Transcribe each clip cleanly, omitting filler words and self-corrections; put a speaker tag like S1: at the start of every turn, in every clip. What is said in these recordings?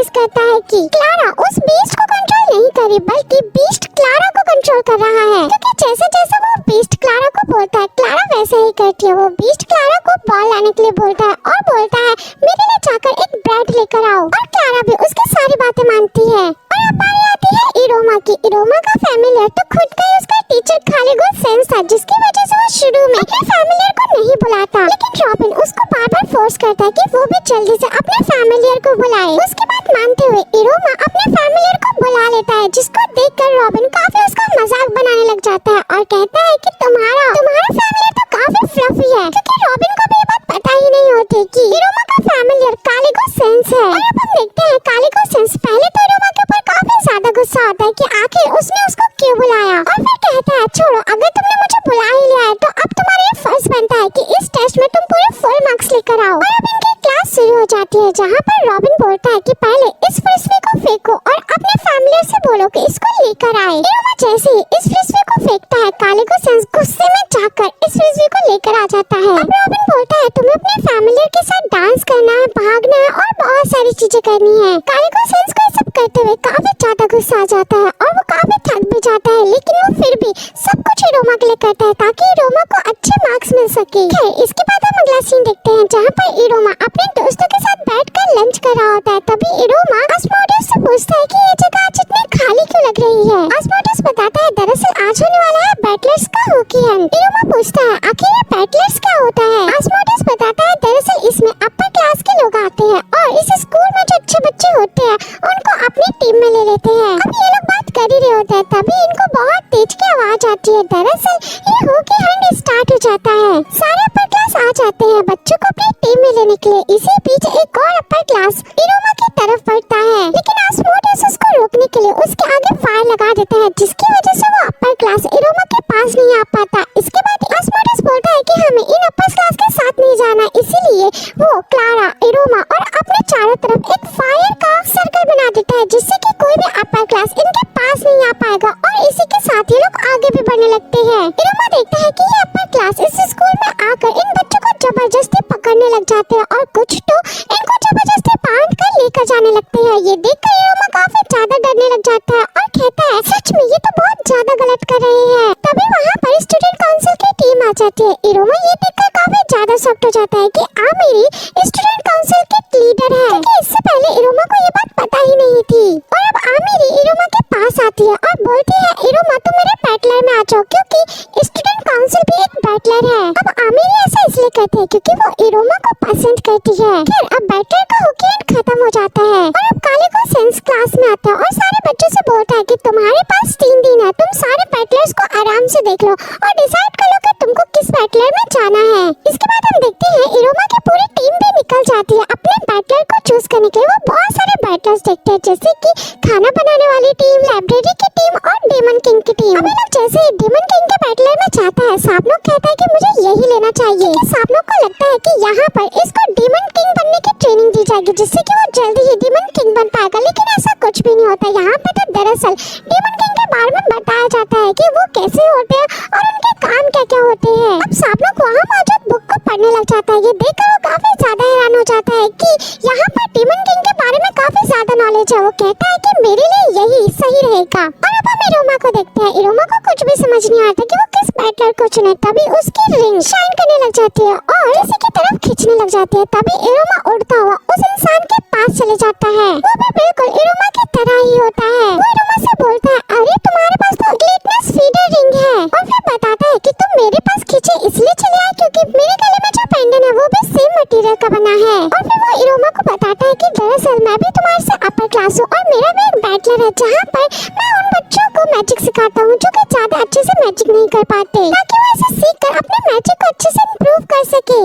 S1: Notice करता है कि क्लारा उस बीस्ट को कंट्रोल नहीं कर रही बल्कि बीस्ट क्लारा को कंट्रोल कर रहा है, क्योंकि जैसे जैसे वो बीस्ट क्लारा को बोलता है क्लारा वैसे ही करती है। वो बीस्ट क्लारा को बॉल लाने के लिए बोलता है और बोलता है मेरे लिए जाकर एक ब्रेड लेकर आओ, और क्लारा भी उसकी सारी बातें मानती है। और अब बारी आती है इरोमा की। इरोमा का फैमिलियर तो खुद का ही उसका टीचर खालीगुड सेंस था, जिसकी वजह से वो शुरू में अपने फैमिलियर को नहीं बुलाता, लेकिन रॉबिन उसको बार बार फोर्स करता है कि वो भी जल्दी से अपने फैमिलियर को बुलाए। उसकी बात मानते हुए इरोमा अपने फैमिलियर को बुला लेता है, जिसको देखकर रॉबिन काफी उसका मजाक बनाने लग जाता है और कहता है कि तुम्हारा फैमिलियर तो काफी फ्लफी है, क्योंकि रॉबिन को भी ये बात पता ही नहीं होती कि इरोमा का फैमिलियर कालीगुड सेंस है। और अब हम देखते हैं कालीगुड सेंस पहले तो इरोमा के ऊपर काफी ज्यादा गुस्सा आता है कि आखिर उसने उसको क्यों बुलाया, और फिर कहता है छोड़ो, अगर तुमने मुझे बुला ही लिया है तो अब तुम्हारा ये फर्ज बनता है कि इस टेस्ट में तुम पूरे फुल मार्क्स लेकर आओ। और अब इनकी क्लास शुरू हो जाती है, जहाँ पर रॉबिन बोलता है कि पहले इस फ्रिस्बी को फेंको और अपने फैमिलियर से बोलो कि इसको लेकर आए। इरोमा जैसे ही इस फ्रिस्बी को फेंकता है, कालीगुड सेंस गुस्से में जाकर इस फ्रिस्बी को लेकर आ जाता है। अब रॉबिन बोलता है तुम्हें अपने फैमिलियर के साथ डांस करना है, भागना है और बहुत सारी चीजें करनी है। कालीगुड सेंस को ये सब करते हुए काफी ज्यादा गुस्सा आ जाता है और वो काफी थक भी जाता है, लेकिन वो फिर भी सब कुछ इरोमा के लिए करता है ताकि इरोमा को अच्छे मार्क्स मिल सके। इसके बाद हम अगला सीन देखते हैं, जहाँ पर इरोमा अपने दोस्तों के साथ बैठकर लंच कर रहा होता है। तभी इरोमा ऑस्मोटिस से पूछता है कि ये जगह आज इतनी खाली क्यों लग रही है। ऑस्मोटिस बताता है दरअसल आज होने वाला है बैटलर्स का हॉकी हैंड। इरोमा पूछता है आखिर ये बैटलर्स क्या होता है। ऑस्मोटिस बताता है दरअसल इसमें अपर क्लास के लोग आते हैं और इस स्कूल में जो अच्छे बच्चे होते हैं उनको अपनी टीम में ले लेते हैं। अब ये लोग बात कर ही रहे होते हैं, तभी इनको बहुत तेज की आवाज आती है। दरअसल ये हॉकी हैंड स्टार्ट हो जाता है। सारे अपर क्लास आ जाते हैं बच्चों को अपनी टीम में लेने के लिए। इसी बीच एक और अपर क्लास इरोमा की तरफ बढ़ता है, लेकिन ऑस्मोटिस उसको रोकने के लिए उसके आगे फायर लगा देता है, जिसकी वजह से वो अपर क्लास इरोमा के पास नहीं आ पाता। इसके बाद ऑस्मोटिस बोलता है कि हमें इन अपर क्लास के साथ नहीं जाना, इसीलिए वो क्लारा, इरोमा और अपने चारों तरफ एक फायर का सर्कल बना देता है, जिससे कि कोई भी अपर क्लास इनके पास नहीं आ पाएगा, और इसी के साथ ये लोग आगे भी बढ़ने लगते हैं। इरोमा देखता है कि ये अपर क्लास इस स्कूल में आकर इन बच्चों को जबरदस्ती पकड़ने लग जाते हैं और कुछ तो इनको जबरदस्ती बांध कर लेकर जाने लगते हैं। ये देखकर इरोमा काफी ज्यादा डरने लग जाता है और कहता है सच में ये तो बहुत ज्यादा गलत कर रहे हैं। तभी वहाँ पर स्टूडेंट काउंसिल की टीम आ जाती है। इरोमा ये देखकर काफी ज्यादा शॉक्ड हो जाता है कि आमिरी स्टूडेंट काउंसिल की लीडर है, क्योंकि इससे पहले इरोमा को ये बात पता ही नहीं थी। और अब आमिरी इरोमा के पास आती है और बोलती है इरोमा तुम मेरे बैटलर में आ जाओ, क्योंकि स्टूडेंट काउंसिल भी एक बैटलर है। अब आमिरी ऐसा इसलिए कहते हैं क्योंकि वो इरोमा को पसंद करती है। फिर अब बैटलर का हॉकी हैंड खत्म हो जाता है और अब कालीगुड सेंस क्लास में आता है और सारे बच्चों से बोलता है कि तुम्हारे पास 3 दिन है, तुम सारे बैटलर्स को आराम से देख लो और डिसाइड कर लो कि तुमको किस बैटलर में जाना है। इसके बाद हम देखते हैं इरोमा की पूरी टीम भी निकल जाती है अपने बैटलर को चूज करने के लिए। वो बहुत सारे बैटलर्स देखते हैं, जैसे कि खाना बनाने वाली टीम, लाइब्रेरी की टीम और डेमन किंग की टीम। अभी लोग जैसे ही डेमन किंग के बैटलर में जाता है, सांपनोक कहता है कि मुझे यही लेना चाहिए। सांपनोक को लगता है कि यहाँ पर इसको डेमन किंग बनने की ट्रेनिंग दी जाएगी, जिससे कि वो जल्दी ही डेमन किंग बन पाएगा, लेकिन ऐसा कुछ भी नहीं होता। यहाँ पे तो दरअसल डेमन किंग के बारे में बताया जाता है कि वो कैसे होते हैं और उनके काम क्या क्या होते हैं। अब सांपनोक वहाँ मौजूद बुक को पढ़ने लग जाता है। ये देखकर वो काफी ज्यादा हैरान हो जाता है कि यहाँ पर डेमन किंग के बारे में काफी ज्यादा नॉलेज है। वो कहता है कि मेरे लिए यही सही रहेगा। और अब हम इरोमा को देखते हैं। इरोमा को कुछ भी समझ नहीं आता कि वो किस बैटलर को चुने। तभी उसकी रिंग शाइन करने लग जाती है और किसी की तरफ खींचने लग जाती है। तभी इरोमा उड़ता हुआ उस इंसान के पास चले जाता है। वो भी बिल्कुल इरोमा की तरह ही होता है। वो इरोमा से बोलता है अरे तुम्हारे पास तो ग्लिटनस फीडर रिंग है, और फिर बताता है कि तुम मेरे पास खींचे इसलिए चले आए क्योंकि मेरे गले में जो पेंडेंट है वो भी सेम मटेरियल का बना है। और फिर वो इरोमा को बताता है कि दरअसल मैं भी तुम्हारे से अपर क्लास हूँ और मेरा भी एक बैटलर है, जहाँ पर मैं उन बच्चों को मैजिक सिखाता हूँ जो कि ज्यादा अच्छे से मैजिक नहीं कर पाते, ताकि वो इसे सीख कर अपने मैजिक को अच्छे से इम्प्रूव कर सके।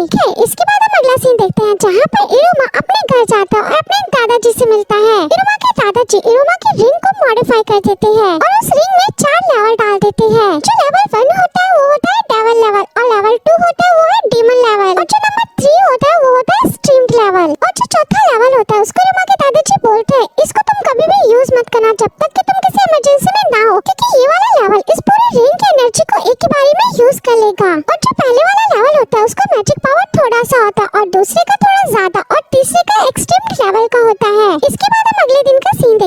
S1: इसके बाद हम अगला सीन देखते हैं, जहाँ पर इरोमा अपने घर जाता है और अपने दादाजी से मिलता है। इरोमा के दादाजी इरोमा की रिंग को मॉडिफाई कर देते हैं और उस रिंग में 4 लेवल डाल देते हैं। जो लेवल 1 होता है वो होता है डेविल लेवल, और लेवल 2 होता है वो है डीमन लेवल, और जो नंबर 3 होता है वो होता है स्ट्रीम्ड लेवल, और जो चौथा लेवल होता है उसको इरोमा के दादाजी बोलते हैं इसको तुम कभी भी यूज मत करना जब तक कि तुम किसी इमरजेंसी में ना हो, क्योंकि ये वाला लेवल इस पूरी रिंग की एनर्जी को एक ही बारी में यूज कर लेगा। और जो पहले वाला लेवल होता है उसका मैजिक पावर थोड़ा सा होता है और दूसरे का थोड़ा ज्यादा और तीसरे का एक्सट्रीम लेवल का होता है। इसके बाद हम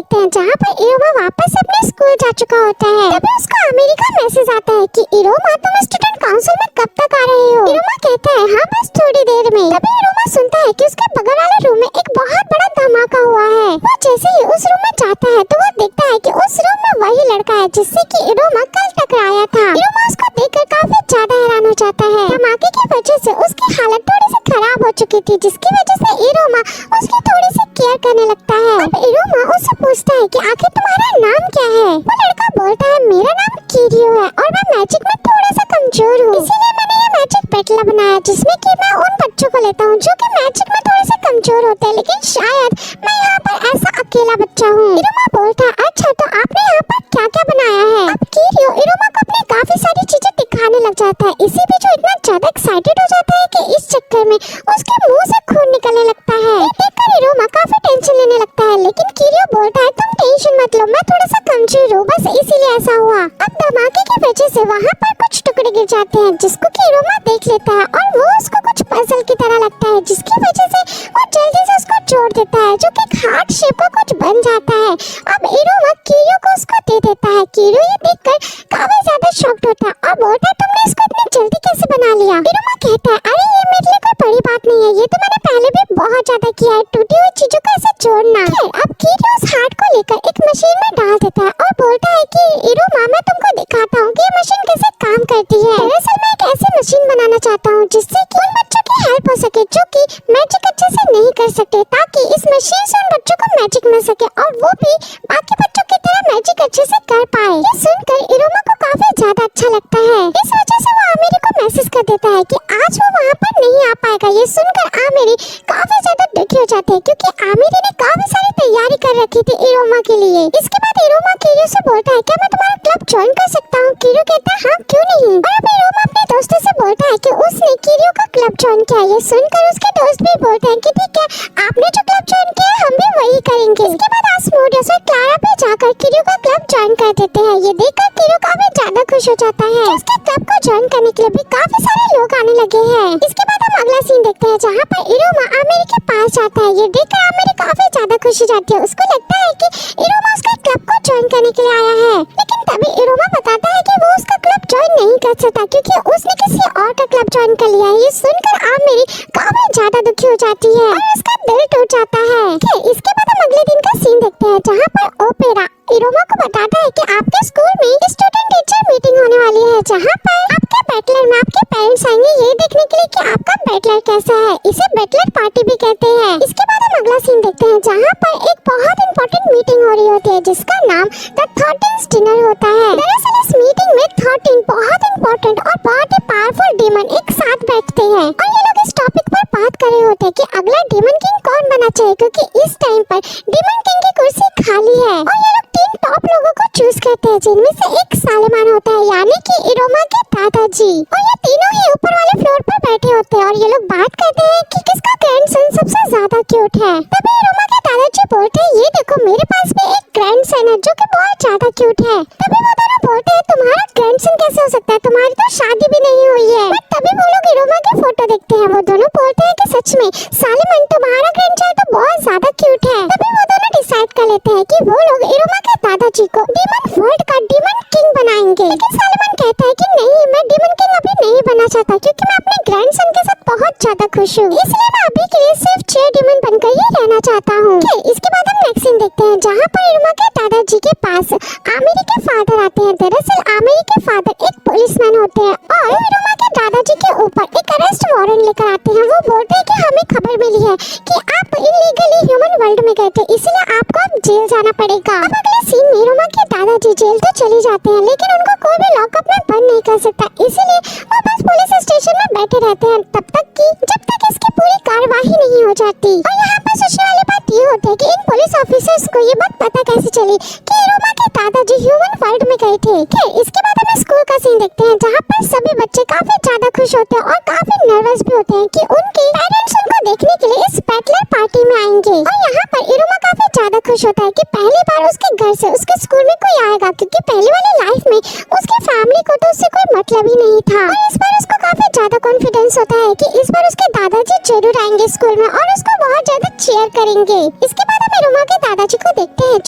S1: देखते हैं जहाँ पर इरोमा वापस अपने स्कूल जा चुका होता है। तभी उसको आमिरी का मैसेज आता है कि इरोमा तुम स्टूडेंट काउंसिल में कब तक आ रहे हो। इरोमा कहता है हाँ बस थोड़ी देर में। तभी इरोमा सुनता है कि उसके बगल वाले रूम में एक बहुत बड़ा धमाका हुआ है। वो जैसे ही उस रूम में जाता है तो वो देखता है कि उस रूम में वही लड़का है जिससे कि इरोमा कल टकराया था। इरोमा उसको देखकर काफी ज्यादा हैरान हो जाता है। धमाके की वजह से उसकी हालत थोड़ी सी खराब हो चुकी थी, जिसकी वजह से इरोमा उसकी थोड़ी सी केयर करने लगता है। अब इरोमा उससे पूछता है कि आखिर तुम्हारा नाम क्या है। वो लड़का बोलता है मेरा नाम किरियो है और मैं मैजिक में थोड़ा सा कमजोर हूँ, इसीलिए मैंने ये मैजिक पेटला बनाया जिसमें कि मैं उन बच्चों को लेता हूँ जो कि मैजिक में थोड़े से कमजोर होते हैं, लेकिन शायद मैं यहाँ पर ऐसा अकेला बच्चा हूँ। इरोमा बोलता है अच्छा तो आपने यहाँ पर क्या क्या बनाया है। अब किरियो इरोमा को अपनी काफी सारी चीजें दिखाने लग जाता है। इसी बीच वो इतना ज्यादा एक्साइटेड हो जाता है कि इस चक्कर में उसके मुंह से खून निकलने लगता है। देखकर इरोमा काफी टेंशन लेने लगता है, लेकिन किरियो बोलता है तुम टेंशन मत लो, मैं थोड़ा सा कमजोर हूँ, बस इसीलिए ऐसा हुआ। अब धमाके की वजह से वहाँ पर कुछ टुकड़े गिर जाते हैं जिसको कि इरोमा देख लेता है और वो उसको कुछ पजल की तरह लगता है, जिसकी वजह से वो जल्दी से उसको जोड़ देता है जो कि हार्ट शेप का कुछ बन जाता है। अब इरोमा किरियो को उसको दे देता है। किरियो ये देखकर काफी ज्यादा शॉक्ड होता है और बोलता है तुमने इसको इतनी जल्दी कैसे बना लिया। इरोमा कहता है अरे ये मेरे लिए कोई बड़ी बात नहीं है, ये तो मैंने पहले भी बहुत ज्यादा किया है, टूटी हुई चीजों को ऐसे जोड़ना। अब किरियो उस हार्ट को लेकर एक मशीन में डाल देता है और बोलता है कि इरोमा मैं तुमको दिखाता हूँ कि ये मशीन कैसे काम करती है। दरअसल मैं एक ऐसी मशीन बनाना चाहता हूँ जिससे कि उन बच्चों की हेल्प हो सके जो कि मैजिक अच्छे से नहीं कर सकते, ताकि इस मशीन से उन बच्चों को मैजिक मिल सके और वो भी बाकी बच्चों की तरह मैजिक अच्छे से कर पाए। ये सुनकर इरोमा को काफी ज्यादा अच्छा लगता है। इस वजह से वो आमिरी को मैसेज कर देता है कि आज वो वहाँ पर नहीं आ पाएगा। ये सुनकर आमिरी काफी ज्यादा दुखी हो जाते हैं क्योंकि आमिरी ने काफी सारी तैयारी कर रखी थी इरोमा के लिए। इसके बाद इरोमा किरियो से बोलता है क्या मैं तुम्हारा क्लब ज्वाइन कर सकता हूँ। किरियो कहता है हाँ क्यों नहीं। और अब इरोमा अपने दोस्तों से बोलता है कि उसने किरियो का क्लब ज्वाइन किया। ये सुनकर उसके दोस्त भी बोलते हैं कि ठीक है आपने जो क्लब ज्वाइन किया हम भी वही करेंगे। इसके बाद आसमोडियस और क्लारा पे जाकर किरियो का क्लब ज्वाइन कर देते हैं। ये देखकर किरियो काफी ज्यादा खुश हो जाता है। उसके क्लब को ज्वाइन करने के लिए भी काफी सारे लोग आने लगे हैं। इसके बाद हम अगला सीन देखते हैं जहाँ पर इरोमा आमिरी के पास जाता है। ये देखकर आमिरी काफी ज्यादा खुश हो जाती है। उसको लगता है कि इरोमा उसके क्लब को ज्वाइन करने के लिए आया है, लेकिन तभी इरोमा बताता है कि वो उसका क्लब ज्वाइन नहीं कर सकता क्योंकि उसने किसी और का क्लब ज्वाइन कर लिया है। ये सुनकर आमिरी काफी ज्यादा दुखी हो जाती है और उसका दिल टूट जाता है। इसके बाद हम अगले दिन का सीन देखते हैं जहाँ पर ओपेरा इरोमा को बताता है कि आपके स्कूल में स्टूडेंट टीचर मीटिंग होने वाली है जहाँ पर आपके बैटलर में आपके पेरेंट्स आएंगे ये देखने के लिए कि आपका बैटलर कैसा है। इसे बैटलर पार्टी भी कहते हैं। इसके बाद हम अगला सीन देखते हैं जहाँ पर एक बहुत इंपॉर्टेंट मीटिंग हो रही होती है जिसका नाम द 13th डिनर होता है। दरअसल इस मीटिंग में 13 बहुत इंपॉर्टेंट और बहुत ही पावरफुल डीमन एक साथ बैठते हैं और ये लोग इस टॉपिक पर बात कर रहे होते हैं कि अगला डीमन किंग कौन बना चाहिए, क्योंकि इस टाइम पर डीमन किंग की कुर्सी खाली है और ये लोग 3 टॉप लोगों को चूज करते हैं जिनमें से एक सालेमान होता है यानी कि इरोमा के दादाजी। और ये तीनों ही ऊपर वाले फ्लोर पर बैठे होते हैं और ये लोग बात करते हैं कि किसका ग्रैंडसन सबसे ज्यादा क्यूट है। तभी इरोमा के दादाजी बोलते हैं ये देखो मेरे पास भी एक ग्रैंडसन है जो कि बहुत ज्यादा क्यूट है। तभी वो दोनों बोलते हैं तुम्हारा ग्रैंडसन कैसे हो सकता है, तुम्हारी तो शादी भी नहीं हुई है। बट तभी वो लोग इरोमा की फोटो देखते हैं। वो दोनों बोलते हैं कि सच में सालेमान तुम्हारा ग्रैंडचाइल्ड तो बहुत ज्यादा क्यूट है। तभी वो दोनों डिसाइड कर लेते हैं कि वो लोग इरोमा के दादाजी को डीमन वर्ल्ड का डीमन किंग बनाएंगे। लेकिन सालेमान कहता है कि नहीं मैं डीमन किंग अभी नहीं बना चाहता क्योंकि मैं अपने ग्रैंडसन के साथ बहुत ज्यादा खुश हूँ, इसलिए मैं अभी के लिए सिर्फ 6 डीमन बनकर ही रहना चाहता हूँ। इसके बाद हम नेक्स्ट सीन देखते हैं जहाँ पर इरोमा के दादाजी के पास आमिरी के फादर आते हैं। दरअसल आमिरी के फादर एक पुलिसमैन होते हैं और इरोमा के दादाजी के ऊपर एक अरेस्ट वारंट लेकर आते हैं। वो बोलते हैं कि हमें खबर मिली है कि आप इलीगली ह्यूमन वर्ल्ड में गए थे, इसलिए आपको अब जेल जाना पड़ेगा। अब अगले सीन में इरोमा के दादाजी जेल तो चले जाते हैं लेकिन उनको कोई भी लॉकअप में बंद नहीं कर सकता, इसीलिए वो बस पुलिस स्टेशन में बैठे रहते हैं तब तक कि जब तक इसकी पूरी कार्यवाही नहीं हो जाती। और यहाँ पर सोचने वाली बात ये होती है कि इन पुलिस ऑफिसर्स को ये बात पता कैसे चली कि इरोमा के दादाजी ह्यूमन वर्ल्ड में गए थे। इसके बाद हम स्कूल का सीन देखते हैं जहाँ पर सभी बच्चे काफी ज्यादा खुश होते हैं और काफी नर्वस भी होते हैं कि उनके पेरेंट्स उनको देखने के लिए इस बैटलर पार्टी में आएंगे। और यहाँ पर इरोमा काफी ज्यादा खुश होता है कि पहली बार उसके घर से उसके स्कूल में कोई आएगा, क्योंकि पहले वाली लाइफ में उसके फैमिली को तो उससे कोई मतलब ही नहीं था। और इस बार उसको काफी ज्यादा कॉन्फिडेंस होता है कि इस बार उसके दादाजी जरूर आएंगे स्कूल में और उसको बहुत ज्यादा चीयर करेंगे। इसके बाद हम इरोमा के दादाजी को देखते